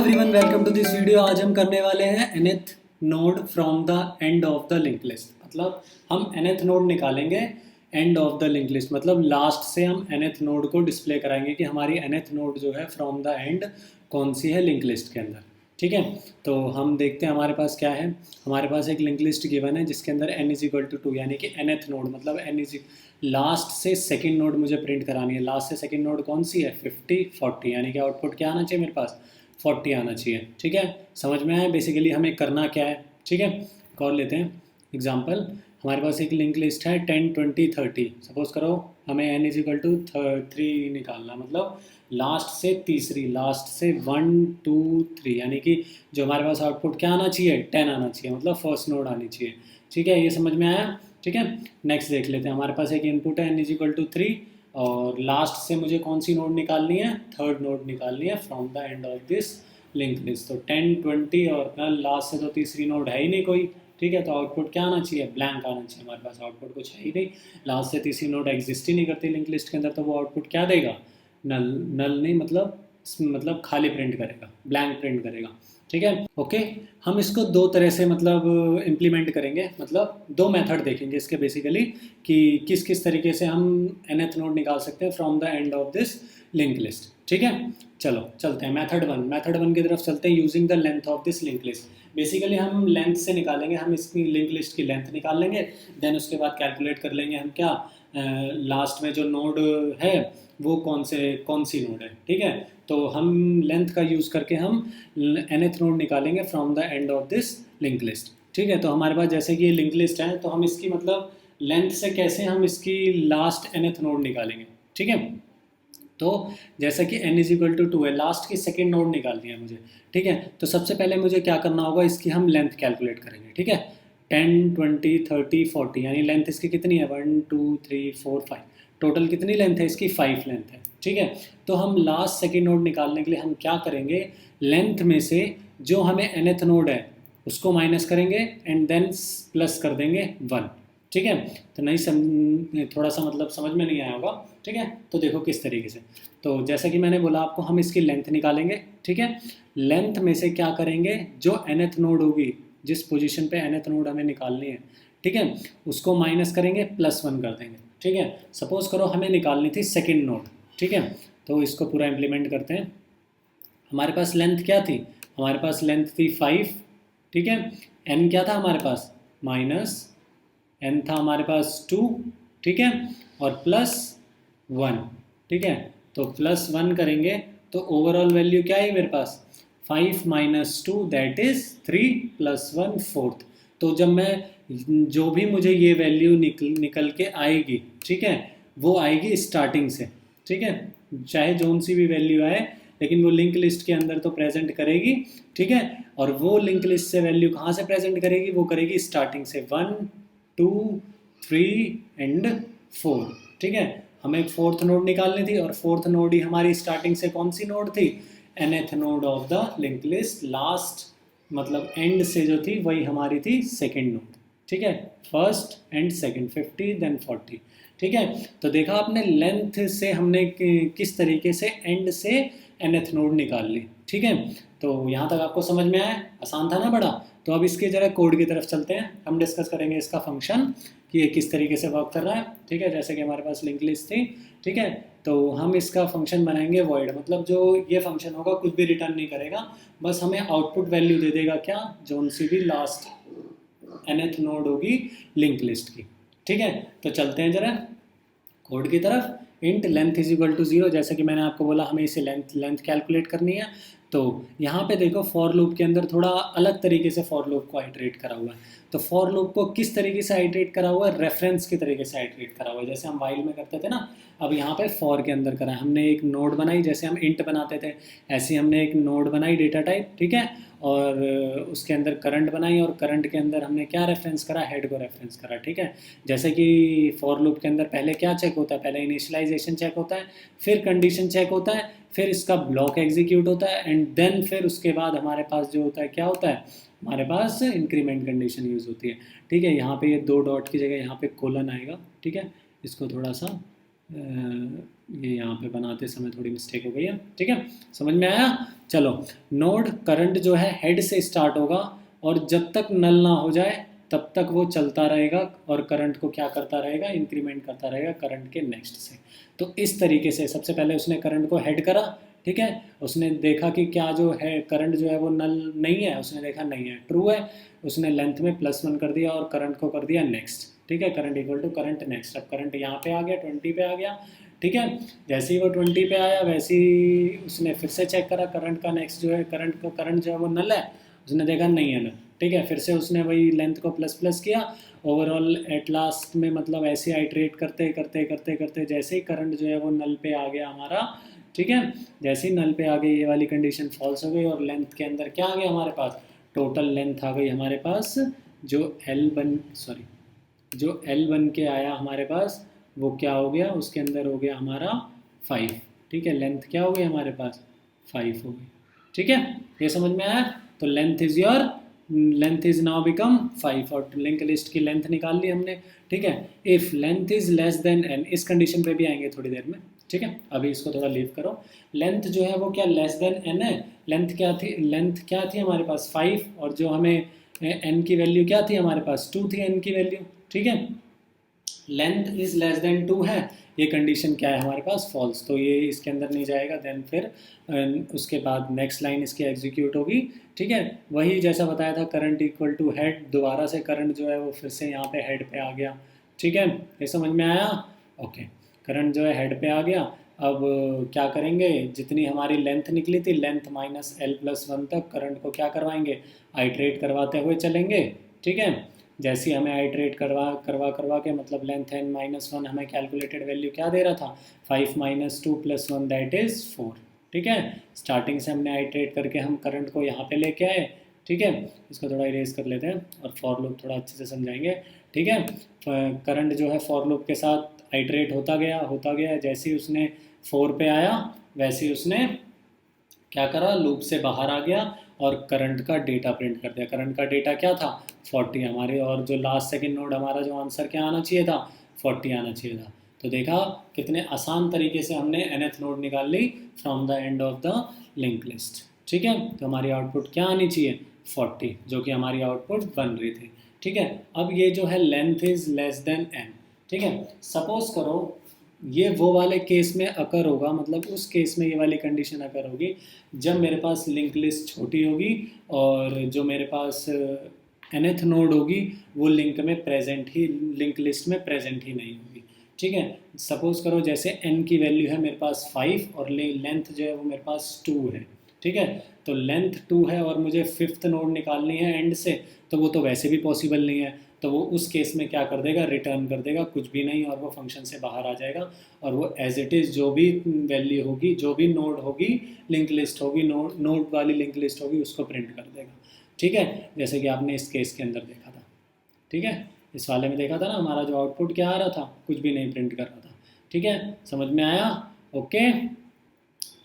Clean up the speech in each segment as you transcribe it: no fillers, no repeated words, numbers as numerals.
Everyone, welcome to this video. आज हम करने वाले हैं nth node from the end of the link list. मतलब हम nth नोड निकालेंगे end of the link list, मतलब लास्ट से हम nth नोड को डिस्प्ले कराएंगे कि हमारी nth नोड जो है फ्रॉम द एंड कौन सी है लिंक लिस्ट के अंदर। ठीक है, तो हम देखते हैं हमारे पास क्या है। हमारे पास एक लिंक लिस्ट गिवन है जिसके अंदर n इज इक्वल टू 2, यानी कि nth नोड, मतलब n इज लास्ट से सेकंड नोड मुझे प्रिंट करानी है। लास्ट से सेकंड नोड कौन सी है? 50 40, यानी कि आउटपुट क्या आना चाहिए मेरे पास? 40 आना चाहिए। ठीक है, समझ में आया बेसिकली हमें करना क्या है। ठीक है, एक और लेते हैं एग्जांपल। हमारे पास एक लिंक लिस्ट है 10 20 30। सपोज करो हमें n इज इक्वल टू 3 निकालना, मतलब लास्ट से तीसरी, लास्ट से 1 2 3, यानी कि जो हमारे पास आउटपुट क्या आना चाहिए? 10 आना चाहिए, मतलब फर्स्ट नोड आनी चाहिए। ठीक है, ये समझ में आया। ठीक है, नेक्स्ट देख लेते हैं। हमारे पास एक इनपुट है n इज इक्वल टू 3 और लास्ट से मुझे कौन सी नोड निकालनी है? थर्ड नोड निकालनी है from the end of this link list. तो 10 20 और लास्ट से तो तीसरी नोड है ही नहीं कोई। ठीक है, तो आउटपुट क्या आना चाहिए? ब्लैंक आना चाहिए। हमारे पास आउटपुट कुछ है ही नहीं, लास्ट से तीसरी नोड एग्जिस्ट ही नहीं करती लिंक लिस्ट के अंदर, तो वो आउटपुट क्या देगा? नल। नल नहीं, मतलब खाली प्रिंट करेगा, ब्लैंक प्रिंट करेगा। ठीक है, ओके। हम इसको दो तरह से मतलब इम्प्लीमेंट करेंगे, मतलब दो मेथड देखेंगे इसके बेसिकली कि किस किस तरीके से हम nth नोड निकाल सकते हैं from the end of this link list. ठीक है, चलो चलते हैं मेथड वन की तरफ चलते हैं। Using the length of this link list, basically हम लेंथ से निकालेंगे, हम इसकी लिंक लिस्ट की लेंथ निकाल लेंगे। देन उसके बाद कैलकुलेट कर लेंगे हम क्या लास्ट में जो नोड है वो कौन सी नोड है। ठीक है, तो हम लेंथ का यूज़ करके हम nth नोड निकालेंगे from the end of this link list. ठीक है, तो हमारे पास जैसे कि ये लिंक लिस्ट है, तो हम इसकी मतलब लेंथ से कैसे हम इसकी लास्ट nth नोड निकालेंगे। ठीक है, तो जैसा कि n इज इक्वल टू 2 है, लास्ट की सेकेंड नोड निकालनी है मुझे। ठीक है, तो सबसे पहले मुझे क्या करना होगा, इसकी हम लेंथ कैलकुलेट करेंगे। ठीक है, 10 20 30 40, यानी लेंथ इसकी कितनी है? 1 2 3 4 5, टोटल कितनी लेंथ है इसकी? 5 लेंथ है। ठीक है, तो हम लास्ट सेकेंड नोड निकालने के लिए हम क्या करेंगे, लेंथ में से जो हमें nth नोड है उसको माइनस करेंगे एंड देन प्लस कर देंगे 1। ठीक है, तो थोड़ा सा मतलब समझ में नहीं आया होगा। ठीक है, तो देखो किस तरीके से। तो जैसा कि मैंने बोला आपको, हम इसकी लेंथ निकालेंगे। ठीक है, लेंथ में से क्या करेंगे, जो nth नोड होगी, जिस पोजीशन पे nth नोड हमें निकालनी है, ठीक है, उसको माइनस करेंगे, +1 कर देंगे। ठीक है, सपोज करो हमें निकालनी थी सेकेंड नोड। ठीक है, तो इसको पूरा इम्प्लीमेंट करते हैं। हमारे पास लेंथ क्या थी? हमारे पास लेंथ थी 5। ठीक है, n क्या था हमारे पास? माइनस n था हमारे पास 2। ठीक है, और +1। ठीक है, तो +1 करेंगे तो ओवरऑल वैल्यू क्या है मेरे पास? 5 - 2 दैट इज 3 +1 4। तो जब मैं जो भी मुझे ये वैल्यू निकल के आएगी, ठीक है, वो आएगी स्टार्टिंग से। ठीक है, चाहे जोन सी भी वैल्यू आए, लेकिन वो लिंक लिस्ट के अंदर तो प्रेजेंट करेगी। ठीक है, और वो लिंक लिस्ट से वैल्यू कहाँ से प्रेजेंट करेगी? वो करेगी स्टार्टिंग से 1 2 3 एंड 4। ठीक है, हमें फोर्थ नोड निकालनी थी और फोर्थ नोड ही हमारी स्टार्टिंग से कौन सी नोड थी? nth node of the link list. Last मतलब एंड से जो थी वही हमारी थी सेकेंड नोड। ठीक है, फर्स्ट एंड सेकेंड, 50 देन 40। ठीक है, तो देखा आपने लेंथ से हमने किस तरीके से एंड से nth नोड निकाल ली। ठीक है, तो यहाँ तक आपको समझ में आया? आसान था ना बड़ा? तो अब इसके जरा कोड की तरफ चलते हैं, हम डिस्कस करेंगे इसका फंक्शन कि ये किस तरीके से वर्क कर रहा है। ठीक है, जैसे कि हमारे पास लिंक लिस्ट थी। ठीक है, तो हम इसका फंक्शन बनाएंगे वॉइड, मतलब जो ये फंक्शन होगा कुछ भी रिटर्न नहीं करेगा, बस हमें आउटपुट वैल्यू दे देगा क्या? जोन सी भी लास्ट nth नोड होगी लिंक लिस्ट की। ठीक है, तो चलते हैं जरा कोड की तरफ। Int length is equal to 0, जैसे कि मैंने आपको बोला हमें इसे लेंथ कैलकुलेट करनी है। तो यहाँ पे देखो फॉर लूप के अंदर थोड़ा अलग तरीके से फॉर लूप को आइटरेट करा हुआ है। तो फॉर लूप को किस तरीके से आइटरेट करा हुआ है? रेफरेंस की तरीके से आइटरेट करा हुआ है, जैसे हम वाइल में करते थे ना। अब यहाँ पे फॉर के अंदर करा है, हमने एक नोड बनाई, जैसे हम इंट बनाते थे ऐसे हमने एक नोड बनाई डेटा टाइप। ठीक है, और उसके अंदर करंट बनाई और करंट के अंदर हमने क्या रेफरेंस करा? हेड को रेफरेंस करा। ठीक है, जैसे कि फॉर लूप के अंदर पहले क्या चेक होता है? पहले इनिशियलाइजेशन चेक होता है, फिर कंडीशन चेक होता है, फिर इसका ब्लॉक एग्जीक्यूट होता है एंड देन फिर उसके बाद हमारे पास जो होता है क्या होता है? हमारे पास इंक्रीमेंट कंडीशन यूज़ होती है। ठीक है, यहाँ पे ये 2 डॉट की जगह यहाँ पे कोलन आएगा। ठीक है, इसको थोड़ा सा ये यहाँ पे बनाते समय थोड़ी मिस्टेक हो गई है, ठीक है, समझ में आया। चलो, नोड करंट जो है हेड से स्टार्ट होगा और जब तक नल ना हो जाए तब तक वो चलता रहेगा और करंट को क्या करता रहेगा, इंक्रीमेंट करता रहेगा करंट के नेक्स्ट से। तो इस तरीके से सबसे पहले उसने करंट को हेड करा, ठीक है, उसने देखा कि क्या जो है करंट जो है वो नल नहीं है, उसने देखा नहीं है, ट्रू है, उसने लेंथ में +1 कर दिया और करंट को कर दिया नेक्स्ट, ठीक है, current equal to current next. अब करंट यहाँ पे आ गया 20 पे आ गया, ठीक है, जैसे ही वो 20 पे आया वैसे ही उसने फिर से चेक करा करंट का नेक्स्ट जो है करंट जो है वो नल है, उसने देखा नहीं है नल, ठीक है, फिर से उसने वही लेंथ को प्लस प्लस किया, ओवरऑल एट लास्ट में मतलब ऐसे आइट्रेट करते करते करते करते जैसे ही करंट जो है वो नल पे आ गया हमारा, ठीक है, जैसे ही नल पे आ गई ये वाली कंडीशन फॉल्स हो गई और लेंथ के अंदर क्या आ गया हमारे पास, टोटल लेंथ आ गई हमारे पास जो एल बन के आया हमारे पास वो क्या हो गया, उसके अंदर हो गया हमारा 5, ठीक है, लेंथ क्या हो गई हमारे पास 5 हो गई, ठीक है, ये समझ में आया। तो लेंथ इज नाउ बिकम 5 और लिंक लिस्ट की लेंथ निकाल ली हमने, ठीक है। If length is less then n, इस कंडीशन पे भी आएंगे थोड़ी देर में, ठीक है, अभी इसको थोड़ा लीव करो। लेंथ जो है वो क्या लेस देन n है, लेंथ क्या थी हमारे पास 5 और जो हमें n की वैल्यू क्या थी हमारे पास 2 थी n की वैल्यू, ठीक है, लेंथ इज लेस देन 2 है, ये कंडीशन क्या है हमारे पास फॉल्स, तो ये इसके अंदर नहीं जाएगा, देन फिर उसके बाद नेक्स्ट लाइन इसकी एग्जीक्यूट होगी, ठीक है, वही जैसा बताया था करंट इक्वल टू हेड, दोबारा से करंट जो है वो फिर से यहाँ पे हेड पे आ गया, ठीक है, ये समझ में आया, ओके, करंट जो है हेड पे आ गया। अब क्या करेंगे, जितनी हमारी लेंथ निकली थी लेंथ -l+1 तक करंट को क्या करवाएंगे, आइट्रेट करवाते हुए चलेंगे, ठीक है, जैसे ही हमें आइट्रेट करवा के मतलब लेंथ n-1 हमें कैलकुलेटेड वैल्यू क्या दे रहा था 5 - 2 + 1 दैट इज़ 4, ठीक है, स्टार्टिंग से हमने आइट्रेट करके हम करंट को यहाँ पे लेके आए, ठीक है, इसको थोड़ा इरेज कर लेते हैं और फॉर लूप थोड़ा अच्छे से समझाएंगे, ठीक है, करंट जो है फॉर लूप के साथ आइट्रेट होता गया, जैसे ही उसने 4 पे आया वैसे ही उसने क्या करा, लूप से बाहर आ गया और करंट का डेटा प्रिंट कर दिया, करंट का डेटा क्या था 40 हमारे, और जो लास्ट सेकंड नोड हमारा जो आंसर क्या आना चाहिए था 40 आना चाहिए था। तो देखा कितने आसान तरीके से हमने nth नोड निकाल ली from the end of the link list, ठीक है, तो हमारी आउटपुट क्या आनी चाहिए 40, जो कि हमारी आउटपुट बन रही थी, ठीक है। अब ये जो है length is less then n, ठीक है, सपोज करो ये वो वाले केस में अकर होगा, मतलब उस केस में ये वाली कंडीशन अकर होगी जब मेरे पास लिंक लिस्ट छोटी होगी और जो मेरे पास nth नोड होगी वो लिंक लिस्ट में प्रेजेंट ही नहीं होगी, ठीक है। सपोज करो जैसे n की वैल्यू है मेरे पास 5 और लेंथ जो है वो मेरे पास 2 है, ठीक है, तो लेंथ 2 है और मुझे 5th नोड निकालनी है एंड से, तो वो तो वैसे भी पॉसिबल नहीं है, तो वो उस केस में क्या कर देगा, रिटर्न कर देगा कुछ भी नहीं और वो फंक्शन से बाहर आ जाएगा और वो एज इट इज़ जो भी वैल्यू होगी, जो भी नोड होगी लिंक लिस्ट होगी, नोड वाली लिंक लिस्ट होगी उसको प्रिंट कर देगा, ठीक है, जैसे कि आपने इस केस के अंदर देखा था, ठीक है, इस वाले में देखा था ना, हमारा जो आउटपुट क्या आ रहा था, कुछ भी नहीं प्रिंट कर रहा था, ठीक है, समझ में आया, ओके।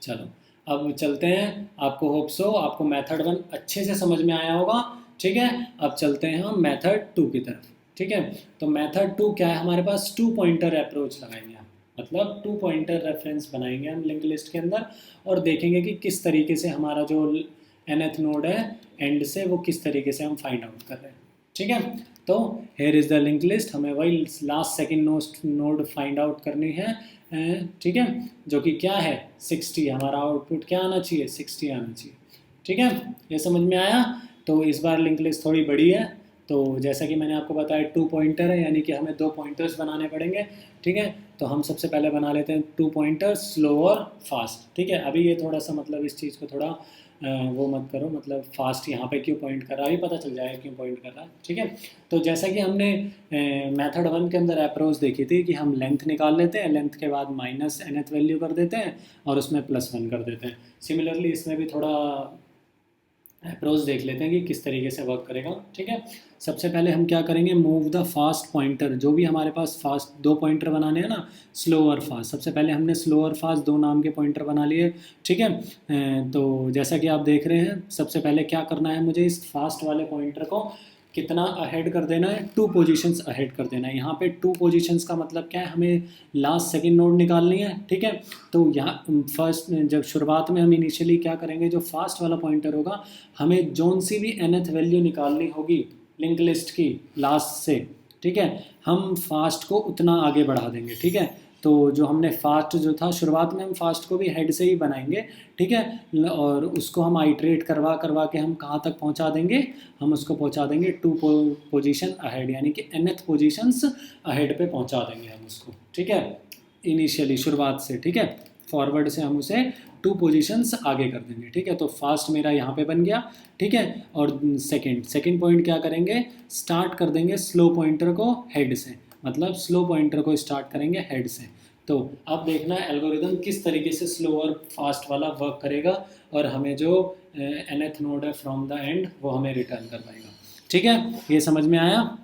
चलो अब चलते हैं, आपको होप सो आपको मेथड 1 अच्छे से समझ में आया होगा, ठीक है। अब चलते हैं हम मेथड 2 की तरफ, ठीक है, तो मेथड 2 क्या है हमारे पास, 2 पॉइंटर अप्रोच लगाएंगे हम, मतलब 2 पॉइंटर रेफरेंस बनाएंगे हम लिंक लिस्ट के अंदर और देखेंगे कि किस तरीके से हमारा जो nth नोड है एंड से वो किस तरीके से हम फाइंड आउट कर रहे हैं, ठीक है। तो here is the link list, हमें वही last second node find out करनी है, ठीक है, जो कि क्या है 60, हमारा आउटपुट क्या आना चाहिए 60 आना चाहिए, ठीक है, ये समझ में आया। तो इस बार लिंक लिस्ट थोड़ी बड़ी है, तो जैसा कि मैंने आपको बताया 2 पॉइंटर है, यानी कि हमें 2 पॉइंटर्स बनाने पड़ेंगे, ठीक है, तो हम सबसे पहले बना लेते हैं 2 पॉइंटर्स स्लो और फास्ट, ठीक है। अभी ये थोड़ा सा मतलब इस चीज़ को थोड़ा वो मत करो, मतलब फास्ट यहाँ पे क्यों पॉइंट कर रहा है अभी पता चल जाएगा क्यों पॉइंट कर रहा है, ठीक है। तो जैसा कि हमने मेथड 1 के अंदर अप्रोच देखी थी कि हम लेंथ निकाल लेते हैं, लेंथ के बाद -nth वैल्यू कर देते हैं और उसमें +1 कर देते हैं, सिमिलरली इसमें भी थोड़ा अप्रोच देख लेते हैं कि किस तरीके से वर्क करेगा, ठीक है। सबसे पहले हम क्या करेंगे, मूव द फास्ट पॉइंटर, जो भी हमारे पास फास्ट 2 पॉइंटर बनाने हैं ना, स्लो और फास्ट, सबसे पहले हमने स्लो और फास्ट 2 नाम के पॉइंटर बना लिए, ठीक है। तो जैसा कि आप देख रहे हैं सबसे पहले क्या करना है मुझे, इस फास्ट वाले पॉइंटर को कितना अहेड कर देना है, 2 पोजीशंस अहेड कर देना है। यहाँ पे 2 पोजीशंस का मतलब क्या है, हमें लास्ट सेकंड नोड निकालनी है, ठीक है। तो यहाँ फर्स्ट जब शुरुआत में हम इनिशियली क्या करेंगे, जो फास्ट वाला पॉइंटर होगा, हमें जोन सी भी nth वैल्यू निकालनी होगी लिंक लिस्ट की लास्ट से, ठीक है, हम फास्ट को उतना आगे बढ़ा देंगे, ठीक है। तो जो हमने फास्ट जो था शुरुआत में, हम फास्ट को भी हेड से ही बनाएंगे, ठीक है, और उसको हम आइट्रेट करवा करवा के हम कहाँ तक पहुँचा देंगे, हम उसको पहुँचा देंगे 2 पोजीशन अहेड, यानी कि nth पोजीशंस अहेड पे पहुँचा देंगे हम उसको, ठीक है, इनिशियली शुरुआत से, ठीक है, फॉरवर्ड से हम उसे 2 पोजीशंस आगे कर देंगे, ठीक है। तो फास्ट मेरा यहाँ पे बन गया, ठीक है। और सेकंड पॉइंट क्या करेंगे, स्टार्ट कर देंगे स्लो पॉइंटर को हेड से, मतलब स्लो पॉइंटर को स्टार्ट करेंगे हेड से। तो अब देखना एल्गोरिदम किस तरीके से स्लो और फास्ट वाला वर्क करेगा, और हमें जो nth नोड है फ्रॉम द एंड वो हमें रिटर्न कर पाएगा, ठीक है। ये समझ में आया?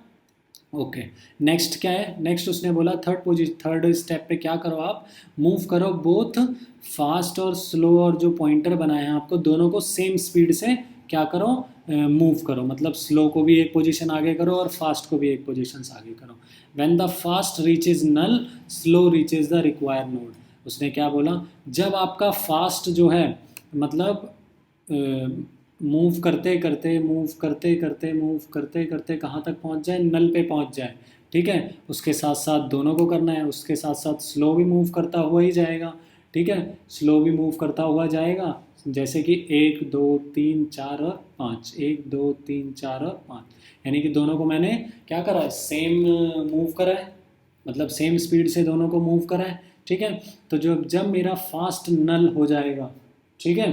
ओके, नेक्स्ट क्या है, नेक्स्ट उसने बोला थर्ड स्टेप पे क्या करो, आप मूव करो बोथ फास्ट और स्लो, और जो पॉइंटर बनाए हैं आपको दोनों को सेम स्पीड से क्या करो, मूव करो, मतलब स्लो को भी एक पोजीशन आगे करो और फास्ट को भी एक पोजीशन आगे करो। When the fast reaches null, slow reaches the required node. उसने क्या बोला, जब आपका फास्ट जो है मतलब मूव करते करते कहाँ तक पहुँच जाए, नल पे पहुँच जाए, ठीक है। उसके साथ साथ दोनों को करना है, उसके साथ साथ स्लो भी मूव करता हुआ ही जाएगा, ठीक है, स्लो भी मूव करता हुआ जाएगा, जैसे कि 1 2 3 4 और 5, 1 2 3 4 और 5, यानी कि दोनों को मैंने क्या करा है, सेम मूव करा है, मतलब सेम स्पीड से दोनों को मूव करा है, ठीक है। तो जब मेरा फास्ट नल हो जाएगा, ठीक है,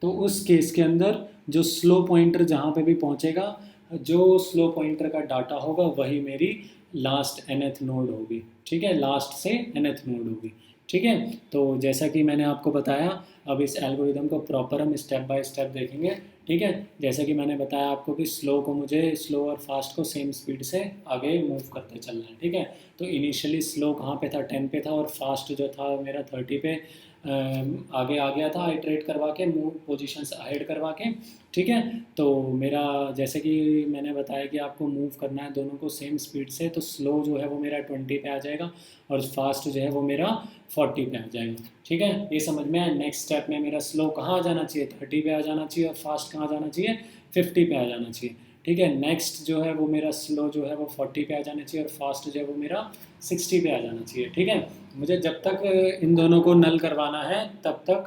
तो उस केस के अंदर जो स्लो पॉइंटर जहाँ पे भी पहुँचेगा, जो स्लो पॉइंटर का डाटा होगा वही मेरी लास्ट nth नोड होगी, ठीक है, लास्ट से nth नोड होगी, ठीक है। तो जैसा कि मैंने आपको बताया, अब इस एल्गोरिदम को प्रॉपर हम स्टेप बाय स्टेप देखेंगे, ठीक है। जैसे कि मैंने बताया आपको कि स्लो और फास्ट को सेम स्पीड से आगे मूव करते चलना है, ठीक है। तो इनिशियली स्लो कहाँ पे था, 10 पे था, और फास्ट जो था मेरा 30 पे आगे आ गया था, आइट्रेट करवा के, मूव पोजीशंस अहेड करवा के, ठीक है। तो मेरा जैसे कि मैंने बताया कि आपको मूव करना है दोनों को सेम स्पीड से, तो स्लो जो है वो मेरा 20 पे आ जाएगा और फास्ट जो है वो मेरा 40 पे आ जाएगा, ठीक है। ये समझ में आया? नेक्स्ट स्टेप में मेरा स्लो कहाँ आ जाना चाहिए, 30 पे आ जाना चाहिए, और फास्ट कहाँ जाना चाहिए, 50 पे आ जाना चाहिए, ठीक है। नेक्स्ट जो है वो मेरा स्लो जो है वो 40 पे आ जाना चाहिए, और फास्ट जो है वो मेरा 60 पे आ जाना चाहिए, ठीक है। मुझे जब तक इन दोनों को नल करवाना है तब तक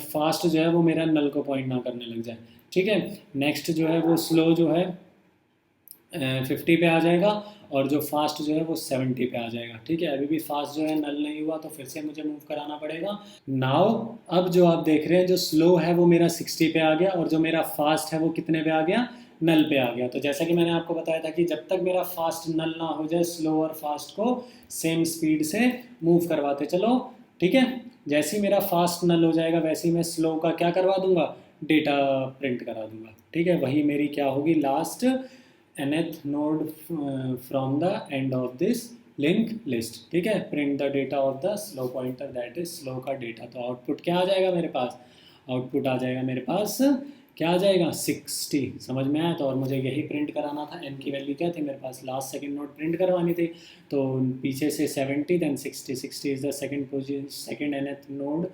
फास्ट जो है वो मेरा नल को पॉइंट ना करने लग जाए, ठीक है। नेक्स्ट जो है वो स्लो जो है 50 पे आ जाएगा, और जो फास्ट जो है वो 70 पे आ जाएगा, ठीक है। अभी भी फास्ट जो है नल नहीं हुआ, तो फिर से मुझे मूव कराना पड़ेगा। नाउ अब जो आप देख रहे हैं, जो स्लो है वो मेरा 60 पे आ गया, और जो मेरा फास्ट है वो कितने पे आ गया, नल पे आ गया। तो जैसा कि मैंने आपको बताया था कि जब तक मेरा फास्ट नल ना हो जाए, स्लो और फास्ट को सेम स्पीड से मूव करवाते चलो, ठीक है। जैसे ही मेरा फास्ट नल हो जाएगा, वैसे ही मैं स्लो का क्या करवा दूंगा, डेटा प्रिंट करा दूंगा, ठीक है। वही मेरी क्या होगी, last nth node from the end of this link list, ठीक है। Print the data of the slow pointer, that is slow का डेटा। तो आउटपुट क्या आ जाएगा मेरे पास, आउटपुट आ जाएगा मेरे पास, क्या आ जाएगा, 60। समझ में आया? तो और मुझे यही प्रिंट कराना था, n की वैल्यू क्या थी मेरे पास, लास्ट सेकंड नोड प्रिंट करवानी थी, तो पीछे से 70 then 60, 60 is the second nth node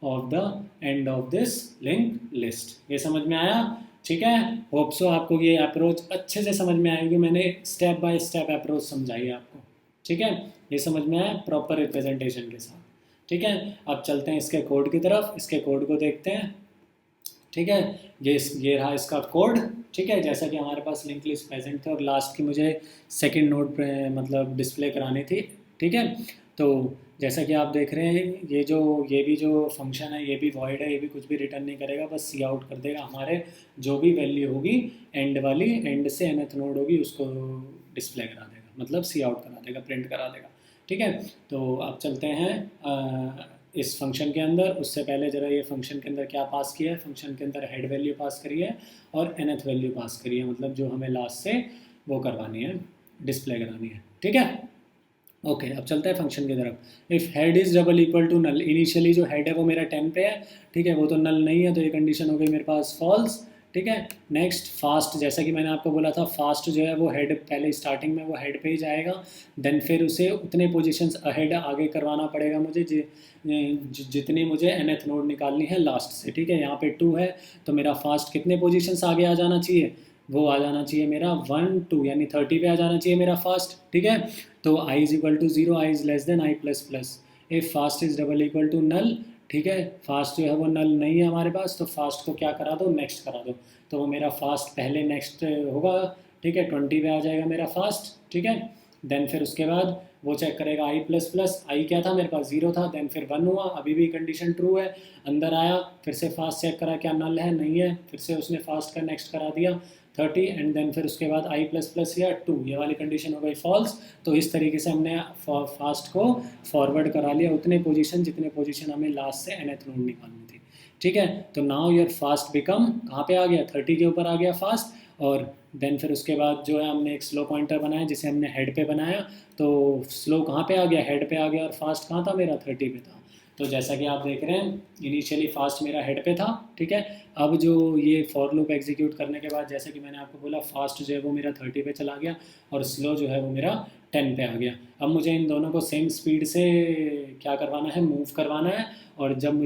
of the end of this link list. ये समझ में आया? ठीक है, होप सो आपको ये अप्रोच अच्छे से समझ में आएगी, मैंने स्टेप बाय स्टेप अप्रोच समझाई है आपको, ठीक है। ये समझ में आया प्रॉपर रिप्रेजेंटेशन के साथ, ठीक है। अब चलते हैं इसके कोड की तरफ, इसके कोड को देखते हैं, ठीक है। ये रहा इसका कोड, ठीक है। जैसा कि हमारे पास लिंक लिस्ट प्रेजेंट थे और लास्ट की मुझे सेकंड नोड पे मतलब डिस्प्ले करानी थी, ठीक है। तो जैसा कि आप देख रहे हैं, ये भी जो फंक्शन है ये भी वॉइड है, ये भी कुछ भी रिटर्न नहीं करेगा, बस सी आउट कर देगा, हमारे जो भी वैल्यू होगी एंड वाली, एंड से nth नोड होगी उसको डिस्प्ले करा देगा, मतलब सी आउट करा देगा, प्रिंट करा देगा, ठीक है। तो अब चलते हैं इस फंक्शन के अंदर। उससे पहले जरा ये फंक्शन के अंदर क्या पास किया है, फंक्शन के अंदर हेड वैल्यू पास करी है और nth वैल्यू पास करी है, मतलब जो हमें लास्ट से वो करवानी है, डिस्प्ले करानी है, ठीक है। ओके, अब चलते हैं फंक्शन की तरफ। If head is double equal to null, initially जो हेड है वो मेरा 10 पे है, ठीक है, वो तो नल नहीं है, तो ये कंडीशन हो गई मेरे पास फॉल्स, ठीक है। नेक्स्ट फास्ट, जैसा कि मैंने आपको बोला था फास्ट जो है वो हेड, पहले स्टार्टिंग में वो हेड पे ही जाएगा, देन फिर उसे उतने पोजीशंस अहेड आगे करवाना पड़ेगा मुझे जितनी मुझे nth नोड निकालनी है लास्ट से, ठीक है। यहाँ पे 2 है तो मेरा फास्ट कितने पोजीशंस आगे आ जाना चाहिए, वो आ जाना चाहिए मेरा 1 2 यानी 30 पे आ जाना चाहिए मेरा फास्ट, ठीक है। तो i is equal to 0, i is less than i plus plus, if fast is double equal to null, ठीक है। फास्ट जो है वो नल नहीं है हमारे पास, तो फास्ट को क्या करा दो, नेक्स्ट करा दो, तो वो मेरा फास्ट पहले नेक्स्ट होगा, ठीक है। 20 पे आ जाएगा मेरा फास्ट, ठीक है। देन फिर उसके बाद वो चेक करेगा i प्लस प्लस, आई क्या था मेरे पास 0 था, देन फिर 1 हुआ, अभी भी कंडीशन ट्रू है, अंदर आया, फिर से फास्ट चेक करा क्या नल है नहीं है, फिर से उसने फास्ट का नेक्स्ट करा दिया 30, एंड देन फिर उसके बाद i प्लस प्लस या 2, ये वाली कंडीशन हो गई फॉल्स। तो इस तरीके से हमने फास्ट को फॉरवर्ड करा लिया उतने पोजीशन जितने पोजीशन हमें लास्ट से nth नोड निकालनी थी, ठीक है। तो नाउ योर फास्ट बिकम कहाँ पे आ गया, 30 के ऊपर आ गया फास्ट, और देन फिर उसके बाद जो है हमने एक स्लो पॉइंटर बनाया जिसे हमने हेड पे बनाया, तो स्लो कहाँ पे आ गया, हेड पे आ गया, और फास्ट कहाँ था मेरा 30 पे था। तो जैसा कि आप देख रहे हैं इनिशियली फास्ट मेरा हेड पे था, ठीक है। अब जो ये फॉर लूप एग्जीक्यूट करने के बाद जैसे कि मैंने आपको बोला फास्ट जो है वो मेरा 30 पे चला गया और स्लो जो है वो मेरा 10 पे आ गया। अब मुझे इन दोनों को सेम स्पीड से क्या करवाना है, मूव करवाना है, और जब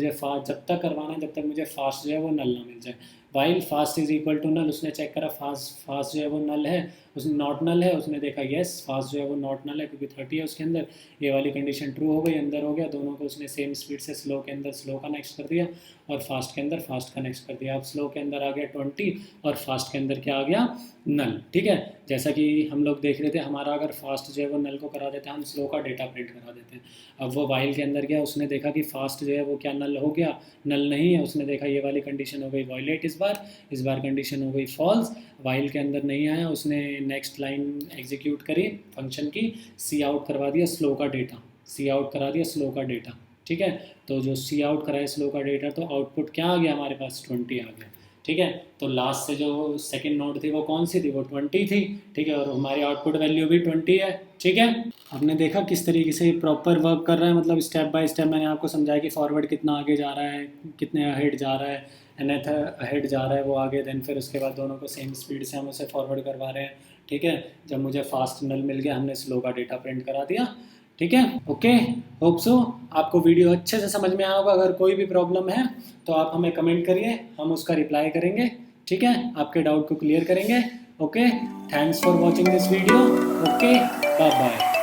तक करवाना है जब तक मुझे फास्ट जो है वो नल ना मिल जाए। While fast is equal to null, उसने चेक करा फास्ट जो है वो नल है, उसने नॉट नल है, उसने देखा येस फास्ट जो है वो नॉट नल है क्योंकि 30 है उसके अंदर, ये वाली कंडीशन ट्रू हो गई, अंदर हो गया, दोनों को उसने सेम स्पीड से स्लो के अंदर स्लो का नेक्स्ट कर दिया और फास्ट के अंदर फास्ट का नेक्स्ट कर दिया। अब स्लो के अंदर आ गया 20 और फास्ट के अंदर क्या आ गया, नल, ठीक है। जैसा कि हम लोग देख रहे थे हमारा अगर फास्ट जो है वो नल को करा देते हैं हम स्लो का डेटा प्रिंट करा देते हैं। अब वो वाइल के अंदर गया, उसने देखा कि फास्ट जो है वो क्या नल हो गया, नल नहीं है, उसने देखा ये वाली कंडीशन हो गई वायलेट, इस बार कंडीशन हो गई फॉल्स, वाइल के अंदर नहीं आया, उसने नेक्स्ट लाइन एग्जीक्यूट करी फंक्शन की, सी आउट करवा दिया स्लो का डेटा, सी आउट करा दिया स्लो का डेटा, ठीक है। तो जो सी आउट कराए स्लो का डेटा तो आउटपुट क्या आ गया हमारे पास 20 आ गया, ठीक है। तो लास्ट से जो सेकंड नोड थी वो कौन सी थी, वो 20 थी, ठीक है, और हमारी आउटपुट वैल्यू भी 20 है, ठीक है। हमने देखा किस तरीके से प्रॉपर वर्क कर रहा है, मतलब स्टेप बाय स्टेप मैंने आपको समझाया कि फॉरवर्ड कितना आगे जा रहा है, कितने अहेड जा रहा है, nth अहेड जा रहा है वो आगे, देन फिर उसके बाद दोनों को सेम स्पीड से हम उसे फॉरवर्ड करवा रहे हैं, ठीक है। जब मुझे फास्ट नल मिल गया हमने स्लो का डेटा प्रिंट करा दिया, ठीक है। ओके, होप सो आपको वीडियो अच्छे से समझ में आया होगा। अगर कोई भी प्रॉब्लम है तो आप हमें कमेंट करिए, हम उसका रिप्लाई करेंगे, ठीक है, आपके डाउट को क्लियर करेंगे। Okay, thanks for watching this video. Okay, bye bye.